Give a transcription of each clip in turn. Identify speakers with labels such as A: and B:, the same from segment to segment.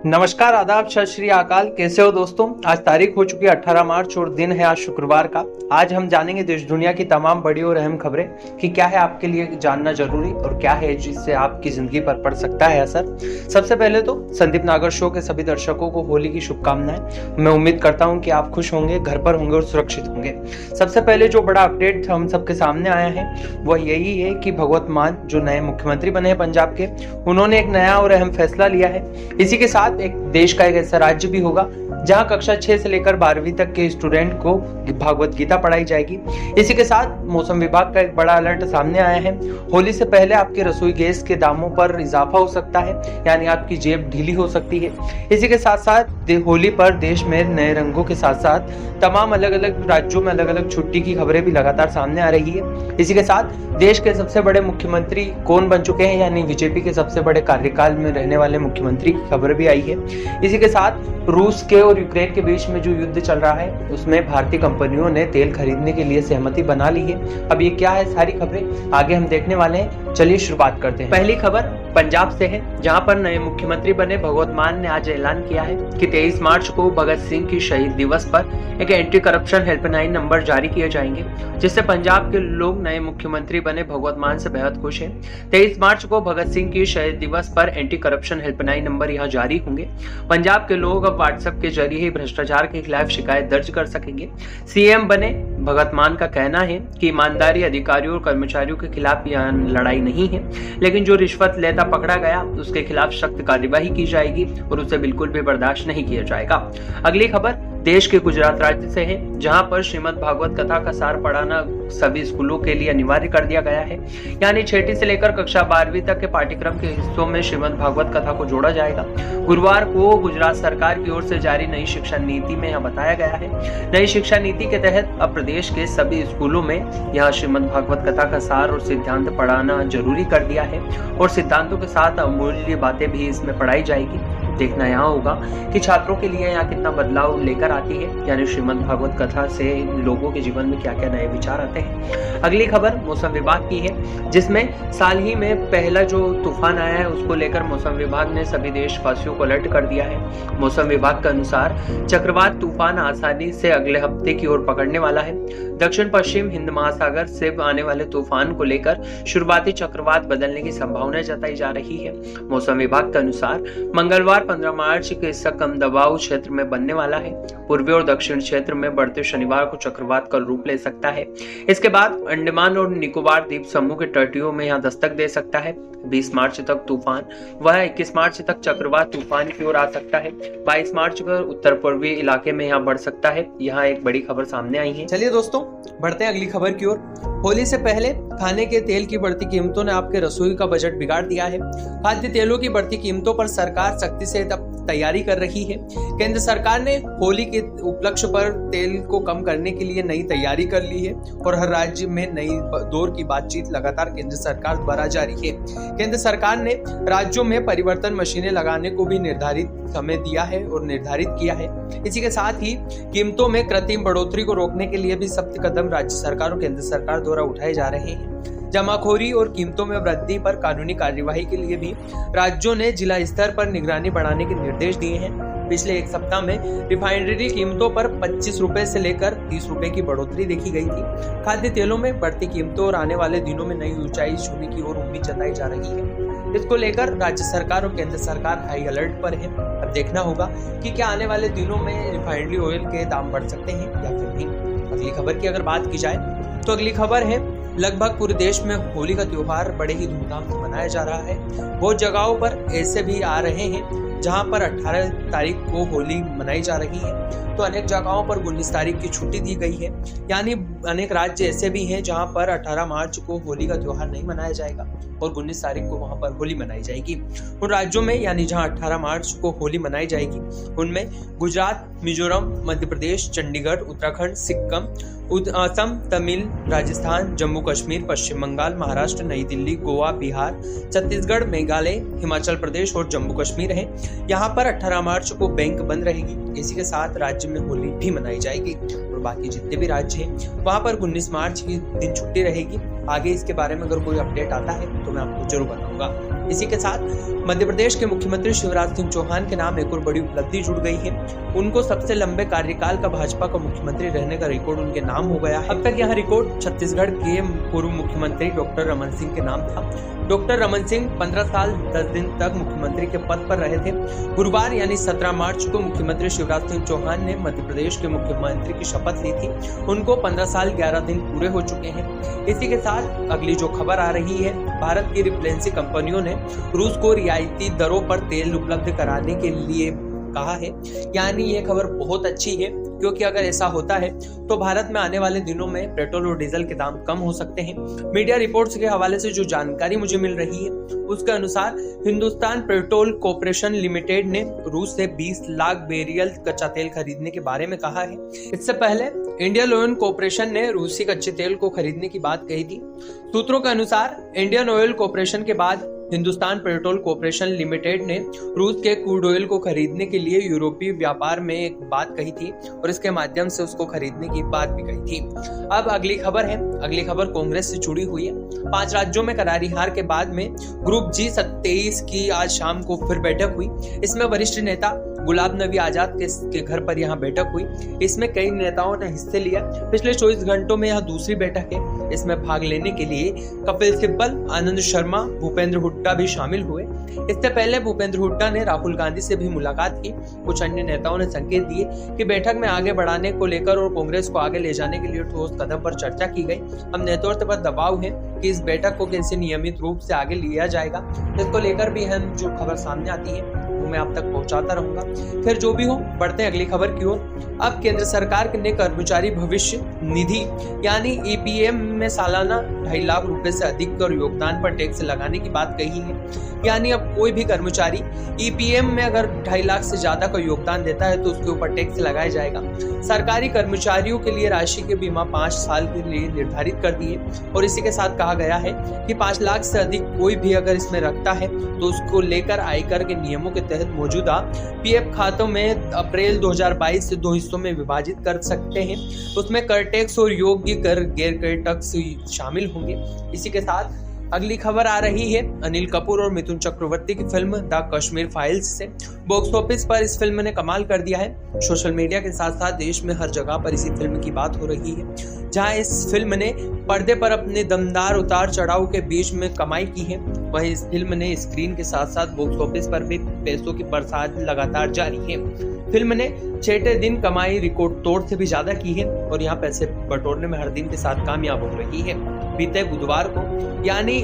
A: नमस्कार, आदाब, सत श्री अकाल। कैसे हो दोस्तों? आज तारीख हो चुकी है 18 मार्च और दिन है आज शुक्रवार का। आज हम जानेंगे देश दुनिया की तमाम बड़ी और अहम खबरें कि क्या है आपके लिए जानना जरूरी और क्या है जिससे आपकी जिंदगी पर पड़ सकता है असर। सबसे पहले तो संदीप नागर शो के सभी दर्शकों को होली की शुभकामनाएं। मैं उम्मीद करता हूं कि आप खुश होंगे, घर पर होंगे और सुरक्षित होंगे। सबसे पहले जो बड़ा अपडेट हम सबके सामने आया है वह यही है कि भगवत मान जो नए मुख्यमंत्री बने हैं पंजाब के, उन्होंने एक नया और अहम फैसला लिया है। इसी के साथ एक देश का एक ऐसा राज्य भी होगा जहां कक्षा 6 से लेकर 12वीं तक के स्टूडेंट को भगवत गीता पढ़ाई जाएगी। इसी के साथ मौसम विभाग का एक बड़ा अलर्ट सामने आया है। होली से पहले आपके रसोई गैस के दामों पर इजाफा हो सकता है, यानी आपकी जेब ढीली हो सकती है। इसी के साथ साथ होली पर देश में नए रंगों के साथ साथ तमाम अलग अलग राज्यों में अलग अलग छुट्टी की खबरें भी लगातार सामने आ रही है। इसी के साथ देश के सबसे बड़े मुख्यमंत्री कौन बन चुके हैं, यानी बीजेपी के सबसे बड़े कार्यकाल में रहने वाले मुख्यमंत्री की खबर भी आई है। इसी के साथ रूस के और यूक्रेन के बीच में जो युद्ध चल रहा है उसमें भारतीय कंपनियों ने तेल खरीदने के लिए सहमति बना ली है। अब ये क्या है, सारी खबरें आगे हम देखने वाले हैं। चलिए शुरुआत करते हैं। पहली खबर पंजाब से है, जहां पर नए मुख्यमंत्री बने भगवत मान ने आज ऐलान किया है कि 23 मार्च को भगत सिंह की शहीद दिवस पर एक एंटी करप्शन हेल्पलाइन नंबर जारी किए जाएंगे, जिससे पंजाब के लोग नए मुख्यमंत्री बने भगवत मान से बेहद खुश हैं। 23 मार्च को भगत सिंह की शहीद दिवस पर एंटी करप्शन हेल्पलाइन नंबर यहाँ जारी होंगे। पंजाब के लोग अब व्हाट्सएप के जरिए ही भ्रष्टाचार के खिलाफ शिकायत दर्ज कर सकेंगे। सीएम बने भगत मान का कहना है कि ईमानदारी अधिकारियों और कर्मचारियों के खिलाफ यह लड़ाई नहीं है, लेकिन जो रिश्वत लेता पकड़ा गया उसके खिलाफ सख्त कार्यवाही की जाएगी और उसे बिल्कुल भी बर्दाश्त नहीं किया जाएगा। अगली खबर देश के गुजरात राज्य से है, जहां पर श्रीमद् भागवत कथा का सार पढ़ाना सभी स्कूलों के लिए अनिवार्य कर दिया गया है। यानी 6ठी से लेकर कक्षा 12वीं तक के पाठ्यक्रम के हिस्सों में श्रीमद् भागवत कथा को जोड़ा जाएगा। गुरुवार को गुजरात सरकार की ओर से जारी नई शिक्षा नीति में यह बताया गया है। नई शिक्षा नीति के तहत अब प्रदेश के सभी स्कूलों में यह श्रीमद् भागवत कथा का सार और सिद्धांत पढ़ाना जरूरी कर दिया है और सिद्धांतों के साथ अमूल्य बातें भी इसमें पढ़ाई जाएगी। देखना यहाँ होगा कि छात्रों के लिए यहाँ कितना बदलाव लेकर आती है, यानी श्रीमद् भागवत कथा से लोगों के जीवन में क्या क्या नए विचार आते हैं। अगली खबर मौसम विभाग की है, जिसमें साल ही में पहला जो तूफान आया है उसको लेकर मौसम विभाग ने सभी देशवासियों को अलर्ट कर दिया है। मौसम विभाग के अनुसार चक्रवात तूफान आसानी से अगले हफ्ते की ओर पकड़ने वाला है। दक्षिण पश्चिम हिंद महासागर से आने वाले तूफान को लेकर शुरुआती चक्रवात बदलने की संभावना जताई जा रही है। मौसम विभाग के अनुसार मंगलवार 15 मार्च के इसका कम दबाव क्षेत्र में बनने वाला है। पूर्वी और दक्षिण क्षेत्र में बढ़ते शनिवार को चक्रवात का रूप ले सकता है। इसके बाद अंडमान और निकोबार द्वीप समूह के तटियों में यहाँ दस्तक दे सकता है। 20 मार्च तक तूफान वह 21 मार्च तक चक्रवात तूफान की ओर आ सकता है। 22 मार्च को उत्तर पूर्वी इलाके में यहाँ बढ़ सकता है। यहाँ एक बड़ी खबर सामने आई है। चलिए दोस्तों बढ़ते हैं अगली खबर की ओर। होली से पहले खाने के तेल की बढ़ती कीमतों ने आपके रसोई का बजट बिगाड़ दिया है। खाद्य तेलों की बढ़ती कीमतों पर सरकार सख्ती से तैयारी कर रही है। केंद्र सरकार ने होली के उपलक्ष्य पर तेल को कम करने के लिए नई तैयारी कर ली है और हर राज्य में नई दौर की बातचीत लगातार केंद्र सरकार द्वारा जारी है। केंद्र सरकार ने राज्यों में परिवर्तन मशीनें लगाने को भी निर्धारित समय दिया है और निर्धारित किया है। इसी के साथ ही कीमतों में कृत्रिम बढ़ोतरी को रोकने के लिए भी सख्त कदम राज्य सरकार और केंद्र सरकार द्वारा उठाए जा रहे हैं। जमाखोरी और कीमतों में वृद्धि पर कानूनी कार्यवाही के लिए भी राज्यों ने जिला स्तर पर निगरानी बढ़ाने के निर्देश दिए हैं। पिछले एक सप्ताह में रिफाइनरी कीमतों पर 25 रुपए से लेकर 30 रुपए की बढ़ोतरी देखी गई थी। खाद्य तेलों में बढ़ती कीमतों और आने वाले दिनों में नई ऊंचाई छूने की ओर उम्मीद जताई जा रही है। इसको लेकर राज्य सरकार और केंद्र सरकार हाई अलर्ट पर है। अब देखना होगा कि क्या आने वाले दिनों में रिफाइनरी ऑयल के दाम बढ़ सकते हैं या फिर नहीं। अगली खबर की अगर बात की जाए तो अगली खबर है लगभग पूरे देश में होली का त्योहार बड़े ही धूमधाम से मनाया जा रहा है। बहुत जगहों पर ऐसे भी आ रहे हैं जहां पर 18 तारीख को होली मनाई जा रही है, तो अनेक जगहों पर 19 तारीख की छुट्टी दी गई है। यानी अनेक राज्य ऐसे भी हैं जहां पर 18 मार्च को होली का त्योहार नहीं मनाया जाएगा और 19 तारीख को वहां पर होली मनाई जाएगी। उन राज्यों में यानी जहां 18 मार्च को होली मनाई जाएगी उनमें गुजरात, मिजोरम, मध्य प्रदेश, चंडीगढ़, उत्तराखंड, सिक्किम, असम, तमिल, राजस्थान, जम्मू कश्मीर, पश्चिम बंगाल, महाराष्ट्र, नई दिल्ली, गोवा, बिहार, छत्तीसगढ़, मेघालय, हिमाचल प्रदेश और जम्मू कश्मीर है। यहाँ पर 18 मार्च को बैंक बंद रहेगी। इसी के साथ राज्य में होली भी मनाई जाएगी और बाकी जितने भी राज्य हैं वहाँ पर 19 मार्च की दिन छुट्टी रहेगी। आगे इसके बारे में अगर कोई अपडेट आता है तो मैं आपको जरूर बताऊंगा। इसी के साथ मध्य प्रदेश के मुख्यमंत्री शिवराज सिंह चौहान के नाम एक और बड़ी उपलब्धि जुड़ गई है। उनको सबसे लंबे कार्यकाल का भाजपा का मुख्यमंत्री रहने का रिकॉर्ड उनके नाम हो गया है। अब तक यह रिकॉर्ड छत्तीसगढ़ के पूर्व मुख्यमंत्री डॉक्टर रमन सिंह के नाम था। डॉक्टर रमन सिंह 15 साल 10 दिन तक मुख्यमंत्री के पद पर रहे थे। गुरुवार यानी 17 मार्च को मुख्यमंत्री शिवराज सिंह चौहान ने मध्य प्रदेश के मुख्यमंत्री की शपथ ली थी। उनको 15 साल 11 दिन पूरे हो चुके हैं। इसी के साथ अगली जो खबर आ रही है, भारत की रिफाइनरी कंपनियों ने रूस को रियायती दरों पर तेल उपलब्ध कराने के लिए कहा है। यानी ये खबर बहुत अच्छी है, क्योंकि अगर ऐसा होता है तो भारत में आने वाले दिनों में पेट्रोल और डीजल के दाम कम हो सकते हैं। मीडिया रिपोर्ट्स के हवाले से जो जानकारी मुझे मिल रही है उसके अनुसार हिंदुस्तान पेट्रोल कॉर्पोरेशन लिमिटेड ने रूस से 20 लाख बैरियल कच्चा तेल खरीदने के बारे में कहा है। इससे पहले इंडियन ऑयल कॉर्पोरेशन ने रूसी कच्चे तेल को खरीदने की बात कही थी। सूत्रों के अनुसार इंडियन ऑयल कॉर्पोरेशन के बाद हिंदुस्तान पेट्रोल कॉर्पोरेशन लिमिटेड ने रूस के क्रूड ऑयल को खरीदने के लिए यूरोपीय व्यापार में एक बात कही थी और इसके माध्यम से उसको खरीदने की बात भी कही थी। अब अगली खबर है। अगली खबर कांग्रेस से जुड़ी हुई है। 5 राज्यों में करारी हार के बाद में ग्रुप G27 की आज शाम को फिर बैठक हुई। इसमें वरिष्ठ नेता गुलाम नबी आजाद के घर पर यहाँ बैठक हुई। इसमें कई नेताओं ने हिस्से लिया। पिछले 24 घंटों में यह दूसरी बैठक है। इसमें भाग लेने के लिए कपिल सिब्बल, आनंद शर्मा, भूपेंद्र हुड्डा भी शामिल हुए। इससे पहले भूपेंद्र हुड्डा ने राहुल गांधी से भी मुलाकात की। कुछ अन्य नेताओं ने संकेत दिए कि बैठक में आगे बढ़ाने को लेकर और कांग्रेस को आगे ले जाने के लिए ठोस कदम पर चर्चा की गई। अब नेतृत्व पर दबाव है कि इस बैठक को कैसे नियमित रूप से आगे लिया जाएगा। इसको लेकर भी हम जो खबर सामने आती है वो मैं आप तक पहुंचाता रहूंगा। फिर जो भी हो, बढ़ते हैं अगली खबर की ओर। अब केंद्र सरकार ने कर्मचारी भविष्य निधि यानी ईपीएफ में सालाना 2.5 लाख रुपए से अधिक कर योगदान पर टैक्स लगाने की बात कही है। यानी अब कोई भी कर्मचारी ईपीएफ में अगर 2.5 लाख से ज्यादा का योगदान देता है तो उसके ऊपर टैक्स लगाया जाएगा। सरकारी कर्मचारियों के लिए राशि के बीमा 5 साल के लिए निर्धारित कर दी है और इसी के साथ कहा गया है कि 5 लाख से अधिक कोई भी अगर इसमें रखता है तो उसको लेकर आयकर के नियमों के तहत मौजूदा पीएफ खातों में अप्रैल 2022 से 2 हिस्सों में विभाजित कर सकते हैं। उसमें कर टैक्स और योग्य कर गैर कर टैक्स शामिल होंगे। इसी के साथ अगली खबर आ रही है अनिल कपूर और मिथुन चक्रवर्ती की फिल्म द कश्मीर फाइल्स से। बॉक्स ऑफिस पर इस फिल्म ने कमाल कर दिया है। सोशल मीडिया के साथ साथ देश में हर जगह पर इसी फिल्म की बात हो रही है। जहां इस फिल्म ने पर्दे पर अपने दमदार उतार चढ़ाव के बीच में कमाई की है, वहीं इस फिल्म ने स्क्रीन के साथ साथ बॉक्स ऑफिस पर भी पैसों की बरसात लगातार जारी है। फिल्म ने 6 दिन कमाई रिकॉर्ड तोड़ से भी ज्यादा की है और यहाँ पैसे बटोरने में हर दिन के साथ कामयाब हो रही है। बीते बुधवार को यानी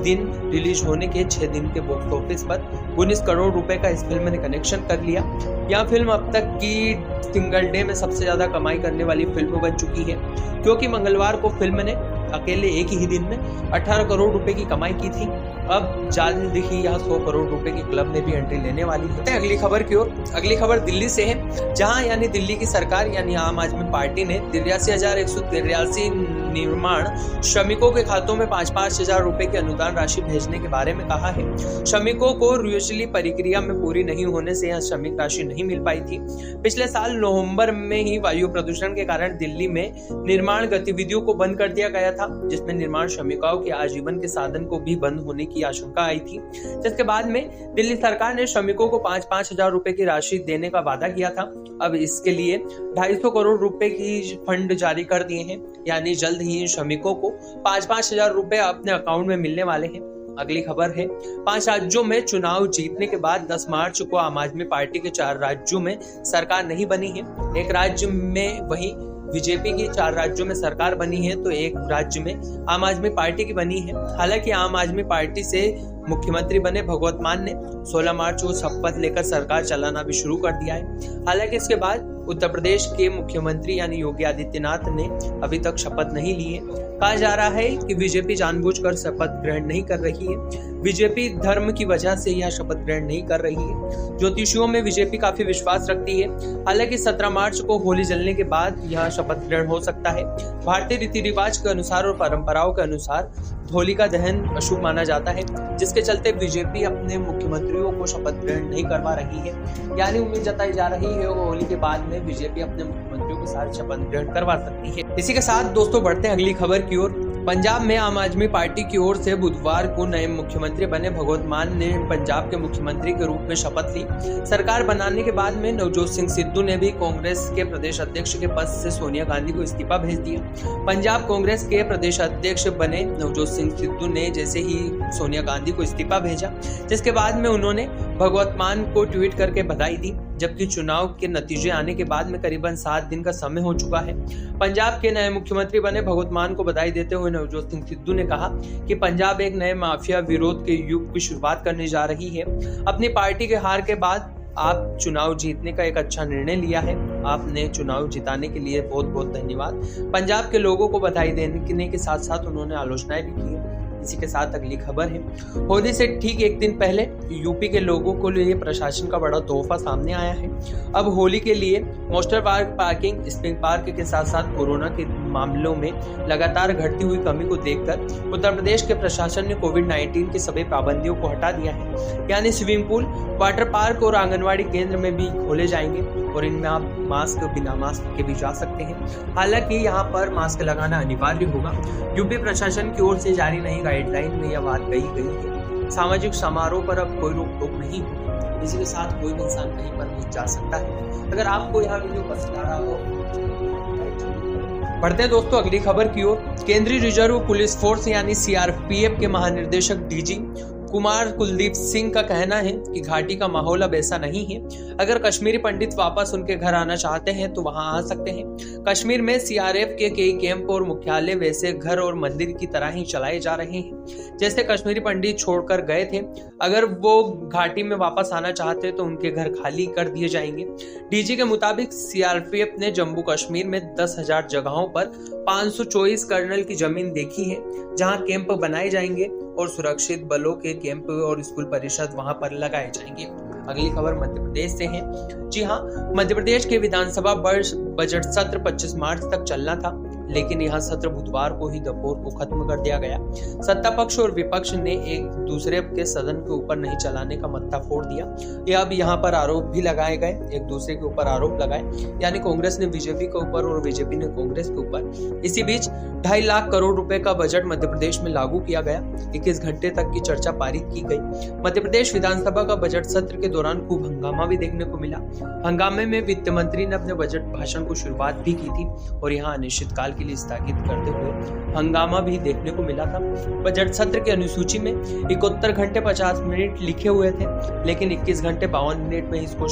A: दिन रिलीज होने के 6 दिन के बॉक्स ऑफिस पर 19 करोड़ रुपए का इस फिल्म ने कनेक्शन कर लिया। यह फिल्म अब तक की सिंगल डे में सबसे ज्यादा कमाई करने वाली फिल्म बन चुकी है, क्योंकि मंगलवार को फिल्म ने अकेले एक ही दिन में 18 करोड़ रुपए की कमाई की थी। अब जल्द ही यह 100 करोड़ रुपए की क्लब में भी एंट्री लेने वाली है। अगली खबर की ओर। अगली खबर दिल्ली से है, जहां यानी दिल्ली की सरकार यानी आम आदमी पार्टी ने 83,183 निर्माण श्रमिकों के खातों में 5-5 हजार रुपए की अनुदान राशि भेजने के बारे में कहा है। श्रमिकों को रूसली प्रक्रिया में पूरी नहीं होने से यह श्रमिक राशि नहीं मिल पाई थी। पिछले साल नवंबर में ही वायु प्रदूषण के कारण दिल्ली में निर्माण गतिविधियों को बंद कर दिया गया था, जिसमें निर्माण श्रमिकों के आजीवन के साधन को भी बंद होने की आशंका आई थी। जिसके बाद में दिल्ली सरकार ने श्रमिकों को 5-5 हजार रुपए की राशि देने का वादा किया था। अब इसके लिए 250 करोड़ रुपए की फंड जारी कर दिए हैं, यानी जल्द ही श्रमिकों को 5-5 हजार रुपए अपने अकाउंट में मिलने वाले हैं। अगली खबर है 5 राज्यों में चुनाव जीतने के बाद 10 मार्च को आम आदमी पार्टी के 4 राज्यों में सरकार नहीं बनी है। एक राज्य में वहीं बीजेपी की 4 राज्यों में सरकार बनी है, तो एक राज्य में आम आदमी पार्टी की बनी है। हालांकि आम आदमी पार्टी से मुख्यमंत्री बने भगवंत मान ने 16 मार्च को शपथ लेकर सरकार चलाना भी शुरू कर दिया है। हालांकि इसके बाद उत्तर प्रदेश के मुख्यमंत्री यानी योगी आदित्यनाथ ने अभी तक शपथ नहीं ली है। कहा जा रहा है कि बीजेपी जानबूझकर शपथ ग्रहण नहीं कर रही है। बीजेपी धर्म की वजह से यह शपथ ग्रहण नहीं कर रही है। ज्योतिषियों में बीजेपी काफी विश्वास रखती है। हालांकि 17 मार्च को होली जलने के बाद यह शपथ ग्रहण हो सकता है। भारतीय रीति रिवाज के अनुसार और परंपराओं के अनुसार होलिका दहन अशुभ माना जाता है, जिसके चलते बीजेपी अपने मुख्यमंत्रियों को शपथ ग्रहण नहीं करवा रही है। यानी उम्मीद जताई जा रही है कि होली के बाद में बीजेपी अपने मुख्यमंत्रियों के साथ शपथ ग्रहण करवा सकती है। इसी के साथ दोस्तों बढ़ते हैं अगली खबर की ओर। पंजाब में आम आदमी पार्टी की ओर से बुधवार को नए मुख्यमंत्री बने भगवंत मान ने पंजाब के मुख्यमंत्री के रूप में शपथ ली। सरकार बनाने के बाद में नवजोत सिंह सिद्धू ने भी कांग्रेस के प्रदेश अध्यक्ष के पद से सोनिया गांधी को इस्तीफा भेज दिया। पंजाब कांग्रेस के प्रदेश अध्यक्ष बने नवजोत सिंह सिद्धू ने जैसे ही सोनिया गांधी को इस्तीफा भेजा, जिसके बाद में उन्होंने भगवंत मान को ट्वीट करके बधाई दी। जबकि चुनाव के नतीजे आने के बाद में करीबन 7 दिन का समय हो चुका है। पंजाब के नए मुख्यमंत्री बने भगवंत मान को बधाई देते हुए नवजोत सिंह सिद्धू ने कहा कि पंजाब एक नए माफिया विरोध के युग की शुरुआत करने जा रही है। अपनी पार्टी के हार के बाद आप चुनाव जीतने का एक अच्छा निर्णय लिया है। आपने चुनाव जिताने के लिए बहुत बहुत धन्यवाद। पंजाब के लोगों को बधाई देने के साथ साथ उन्होंने आलोचनाएं भी की है। इसी के साथ अगली खबर है, होली से ठीक एक दिन पहले यूपी के लोगों को लिए प्रशासन का बड़ा तोहफा सामने आया है। अब होली के लिए मोस्टर पार्क, पार्किंग, स्प्रिंग पार्क के साथ साथ कोरोना के मामलों में लगातार घटती हुई कमी को देखकर उत्तर प्रदेश के प्रशासन ने कोविड-19 की सभी पाबंदियों को हटा दिया है। यानी स्विमिंग पूल, वाटर पार्क और आंगनवाड़ी केंद्र में भी खोले जाएंगे और इनमें आप मास्क बिना मास्क के भी जा सकते हैं। हालांकि यहाँ पर मास्क लगाना अनिवार्य होगा। यूपी प्रशासन की ओर से जारी नई गाइडलाइन में यह बात कही गई है। सामाजिक समारोह पर अब कोई रोक टोक नहीं होगी। इसी के साथ कोई भी इंसान कहीं पर भी जा सकता है। अगर आपको यह वीडियो पसंद आ रहा हो, बढ़ते हैं दोस्तों अगली खबर की ओर। केंद्रीय रिजर्व पुलिस फोर्स यानी सीआरपीएफ के महानिदेशक डीजी कुमार कुलदीप सिंह का कहना है कि घाटी का माहौल अब ऐसा नहीं है। अगर कश्मीरी पंडित वापस उनके घर आना चाहते हैं तो वहां आ सकते हैं। कश्मीर में सीआरएफ के कई कैंप और मुख्यालय वैसे घर और मंदिर की तरह ही चलाए जा रहे हैं जैसे कश्मीरी पंडित छोड़कर गए थे। अगर वो घाटी में वापस आना चाहते तो उनके घर खाली कर दिए जाएंगे। डीजी के मुताबिक सीआरपीएफ ने जम्मू कश्मीर में 10,000 जगहों पर 524 कर्नल की जमीन देखी है जहां कैंप बनाए जाएंगे और सुरक्षित बलों के कैंप और स्कूल परिषद वहां पर लगाए जाएंगे। अगली खबर मध्य प्रदेश से है। जी हां, मध्य प्रदेश के विधानसभा बजट सत्र 25 मार्च तक चलना था, लेकिन यह सत्र बुधवार को ही दोपहर को खत्म कर दिया गया। सत्ता पक्ष और विपक्ष ने एक दूसरे के सदन के ऊपर नहीं चलाने का मत्था फोड़ दिया। यह अब यहाँ पर आरोप भी लगाए गए, एक दूसरे के ऊपर आरोप लगाए, यानी कांग्रेस ने बीजेपी के ऊपर और बीजेपी ने कांग्रेस के ऊपर। इसी बीच 2.5 लाख करोड़ रुपए का बजट मध्य प्रदेश में लागू किया गया। 21 घंटे तक की चर्चा पारित की गई। मध्य प्रदेश विधानसभा का बजट सत्र के दौरान खूब हंगामा भी देखने को मिला। हंगामे में वित्त मंत्री ने अपने बजट भाषण को शुरुआत भी की थी और यहाँ अनिश्चितकाल के लिए स्थगित करते हुए हंगामा भी देखने को मिला था। बजट सत्र की अनुसूची में 71 घंटे 50 मिनट लिखे हुए थे, लेकिन 21 घंटे 52 मिनट में इसको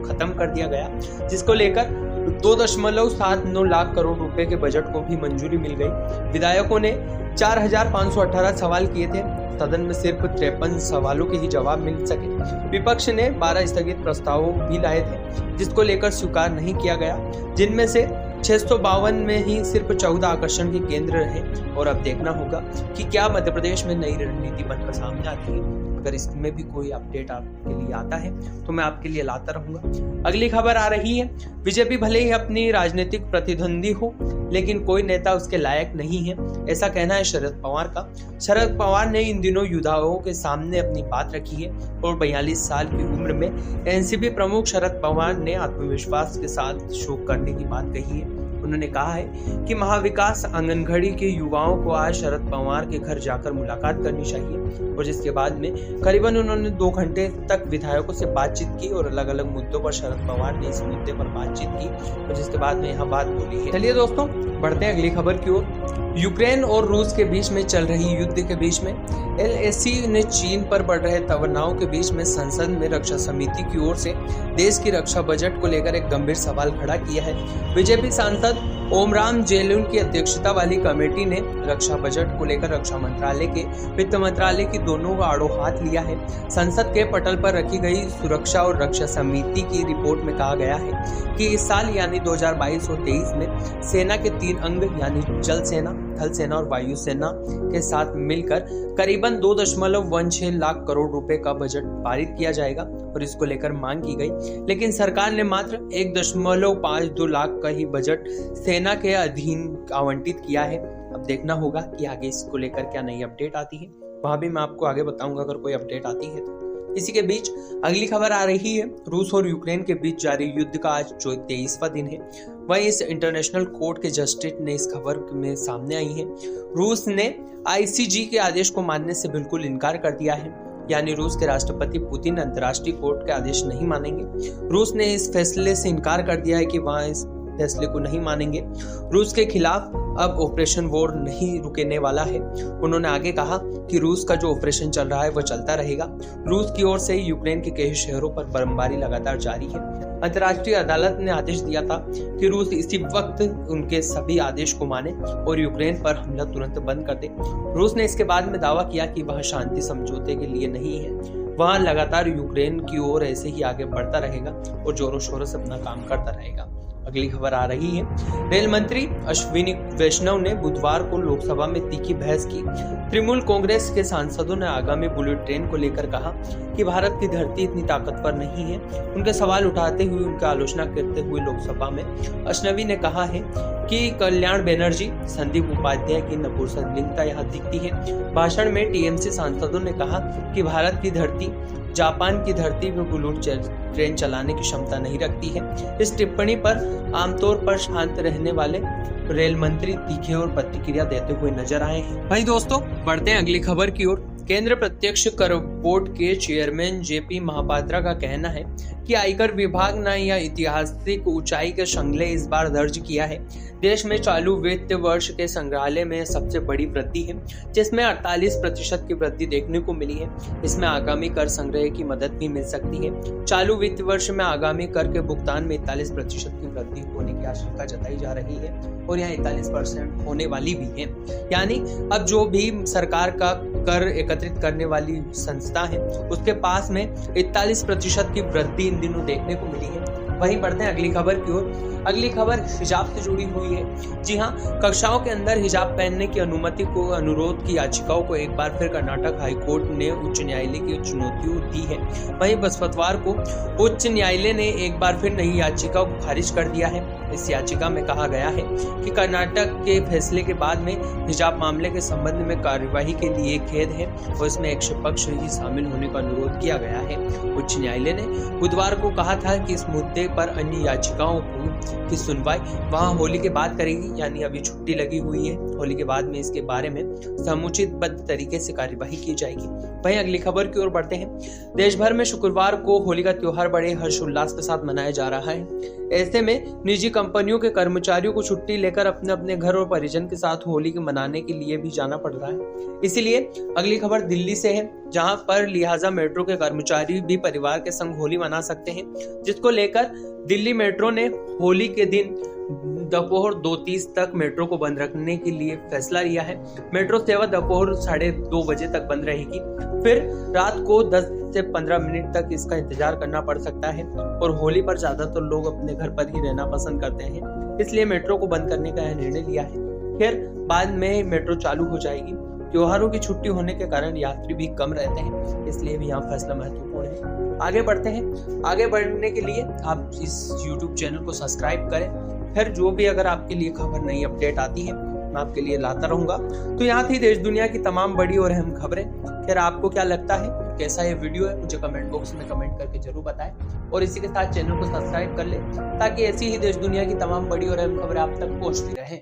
A: खत्म कर दिया गया, जिसको लेकर 2.79 लाख करोड़ रुपए के बजट को भी मंजूरी मिल गई। विधायकों ने 4,518 सवाल किए थे। सदन में सिर्फ 53 सवालों के ही जवाब मिल सके। विपक्ष ने 12 स्थगित प्रस्तावों भी लाए थे, जिसको लेकर स्वीकार नहीं किया गया, जिनमें से 652 में ही सिर्फ 14 आकर्षण के केंद्र रहे। और अब देखना होगा कि क्या मध्य प्रदेश में नई रणनीति बनकर सामने आती है। अगर इसमें भी कोई अपडेट आपके लिए आता है तो मैं आपके लिए लाता रहूंगा। अगली खबर आ रही है, बीजेपी भले ही अपनी राजनीतिक प्रतिद्वंदी हो, लेकिन कोई नेता उसके लायक नहीं है, ऐसा कहना है शरद पवार का। शरद पवार ने इन दिनों युवाओं के सामने अपनी बात रखी है और 42 साल की उम्र में एनसीपी प्रमुख शरद पवार ने आत्मविश्वास के साथ शोक करने की बात कही है। उन्होंने कहा है कि महाविकास आंगनबाड़ी के युवाओं को आज शरद पवार के घर जाकर मुलाकात करनी चाहिए। और जिसके बाद में करीबन उन्होंने 2 घंटे तक विधायकों से बातचीत की और अलग अलग मुद्दों पर शरद पवार ने इस मुद्दे पर बातचीत की और जिसके बाद में यह बात बोली है। चलिए दोस्तों, बढ़ते हैं अगली खबर की ओर। यूक्रेन और रूस के बीच में चल रही युद्ध के बीच में एलएसी ने चीन पर बढ़ रहे तनाव के बीच में संसद में रक्षा समिति की ओर से देश की रक्षा बजट को लेकर एक गंभीर सवाल खड़ा किया है। बीजेपी सांसद ओमराम जेलुन की अध्यक्षता वाली कमेटी ने रक्षा बजट को लेकर रक्षा मंत्रालय के वित्त मंत्रालय की दोनों का आड़ो हाथ लिया है। संसद के पटल पर रखी गई सुरक्षा और रक्षा समिति की रिपोर्ट में कहा गया है कि इस साल यानी 2022 और 23 में सेना के 3 अंग यानी जल सेना, थल सेना और वायु सेना के साथ मिलकर करीबन 2.16 लाख करोड़ रुपए का बजट पारित किया जाएगा और इसको लेकर मांग की गई। लेकिन सरकार ने मात्र 1.52 लाख का ही बजट सेना के अधीन आवंटित किया है। अब देखना होगा कि आगे इसको लेकर क्या नई अपडेट आती है, वहां भी मैं आपको आगे बताऊंगा अगर कोई अपडेट आती है। इसी के बीच अगली खबर आ रही है, रूस और यूक्रेन के बीच जारी युद्ध का आज 23वां दिन है। वहीं इस इंटरनेशनल कोर्ट के जस्टिस ने इस खबर में सामने आई है, रूस ने आईसीजे के आदेश को मानने से बिल्कुल इनकार कर दिया है। यानी रूस के राष्ट्रपति पुतिन अंतर्राष्ट्रीय कोर्ट के आदेश नहीं मानेंगे। रूस ने इस फैसले से इनकार कर दिया है कि वहां इस फैसले को नहीं मानेंगे। रूस के खिलाफ अब ऑपरेशन वॉर नहीं रुकने वाला है। उन्होंने आगे कहा कि रूस का जो ऑपरेशन चल रहा है वो चलता रहेगा। रूस की ओर से यूक्रेन के कई शहरों पर बमबारी लगातार जारी है। अंतर्राष्ट्रीय अदालत ने आदेश दिया था कि रूस इसी वक्त उनके सभी आदेश को माने और यूक्रेन पर हमला तुरंत बंद कर दे। रूस ने इसके बाद में दावा किया कि वह शांति समझौते के लिए नहीं है, वह लगातार यूक्रेन की ओर ऐसे ही आगे बढ़ता रहेगा और जोरों शोरों से अपना काम करता रहेगा। अगली खबर आ रही है, रेल मंत्री अश्विनी वैष्णव ने बुधवार को लोकसभा में तीखी बहस की। तृणमूल कांग्रेस के सांसदों ने आगामी बुलेट ट्रेन को लेकर कहा कि भारत की धरती इतनी ताकतवर नहीं है। उनके सवाल उठाते हुए उनकी आलोचना करते हुए लोकसभा में अश्विनी ने कहा है कि कल्याण बनर्जी, संदीप उपाध्याय की नपुंसकलिंगता यहाँ दिखती है। भाषण में टीएमसी सांसदों ने कहा कि भारत की धरती जापान की धरती पर बुलेट ट्रेन चलाने की क्षमता नहीं रखती है। इस टिप्पणी पर आमतौर पर शांत रहने वाले रेल मंत्री तीखे और प्रतिक्रिया देते हुए नजर आए हैं। भाई दोस्तों, बढ़ते हैं अगली खबर की ओर। केंद्र प्रत्यक्ष कर बोर्ड के चेयरमैन जेपी महापात्रा का कहना है कि आयकर विभाग ने यह ऐतिहासिक ऊंचाई के संग्रह इस बार दर्ज किया है। देश में चालू वित्त वर्ष के संग्रहालय में सबसे बड़ी वृद्धि है, जिसमें 48% की वृद्धि देखने को मिली है। इसमें आगामी कर संग्रह की मदद भी मिल सकती है। चालू वित्त वर्ष में आगामी कर के भुगतान में 41% की वृद्धि होने की आशंका जताई जा रही है और यह 41% होने वाली भी है। यानी अब जो भी सरकार का कर एकत्रित करने वाली संस्था है, उसके पास में 41% की वृद्धि इन दिनों देखने को मिली है। वहीं बढ़ते हैं अगली खबर की ओर। अगली खबर हिजाब से जुड़ी हुई है। जी हाँ, कक्षाओं के अंदर हिजाब पहनने की अनुमति को अनुरोध की याचिकाओं को एक बार फिर कर्नाटक हाईकोर्ट ने उच्च न्यायालय की चुनौती दी है। वहीं बृहस्पतिवार को उच्च न्यायालय ने एक बार फिर नई याचिका को खारिज कर दिया है। इस याचिका में कहा गया है कि कर्नाटक के फैसले के बाद में हिजाब मामले के संबंध में कार्यवाही के लिए खेद है और इसमें एक पक्ष ही शामिल होने का अनुरोध किया गया है। उच्च न्यायालय ने बुधवार को कहा था कि इस मुद्दे पर अन्य याचिकाओं की सुनवाई वहां होली के बाद करेगी। यानी अभी छुट्टी लगी हुई है, होली के बाद में इसके बारे में समुचितबद्ध तरीके से कार्यवाही की जाएगी। वहीं अगली खबर की ओर बढ़ते हैं। देश भर में शुक्रवार को होली का त्योहार बड़े हर्षोल्लास के साथ मनाया जा रहा है। ऐसे में निजी कंपनियों के कर्मचारियों को छुट्टी लेकर अपने अपने घर और परिजन के साथ होली के मनाने के लिए भी जाना पड़ रहा है। इसीलिए अगली खबर दिल्ली से है, जहां पर लिहाजा मेट्रो के कर्मचारी भी परिवार के संग होली मना सकते हैं, जिसको लेकर दिल्ली मेट्रो ने होली के दिन दोपहर 2:30 तक मेट्रो को बंद रखने के लिए फैसला लिया है। मेट्रो सेवा दोपहर 2:30 बजे तक बंद रहेगी। फिर रात को 10 से 15 मिनट तक इसका इंतजार करना पड़ सकता है और होली पर ज्यादातर लोग अपने घर पर ही रहना पसंद करते हैं, इसलिए मेट्रो को बंद करने का यह निर्णय लिया है। फिर बाद में मेट्रो चालू हो जाएगी। त्योहारों की छुट्टी होने के कारण यात्री भी कम रहते हैं, इसलिए भी यहाँ फैसला महत्वपूर्ण है। आगे बढ़ते हैं। आगे बढ़ने के लिए आप इस YouTube चैनल को सब्सक्राइब करें। फिर जो भी अगर आपके लिए खबर नई अपडेट आती है, मैं आपके लिए लाता रहूंगा। तो यहाँ थी देश दुनिया की तमाम बड़ी और अहम खबरें। फिर आपको क्या लगता है, कैसा ये वीडियो है, मुझे कमेंट बॉक्स में कमेंट करके जरूर बताएं और इसी के साथ चैनल को सब्सक्राइब कर ले, ताकि ऐसी ही देश दुनिया की तमाम बड़ी और अहम खबरें आप तक पहुंचती रहें।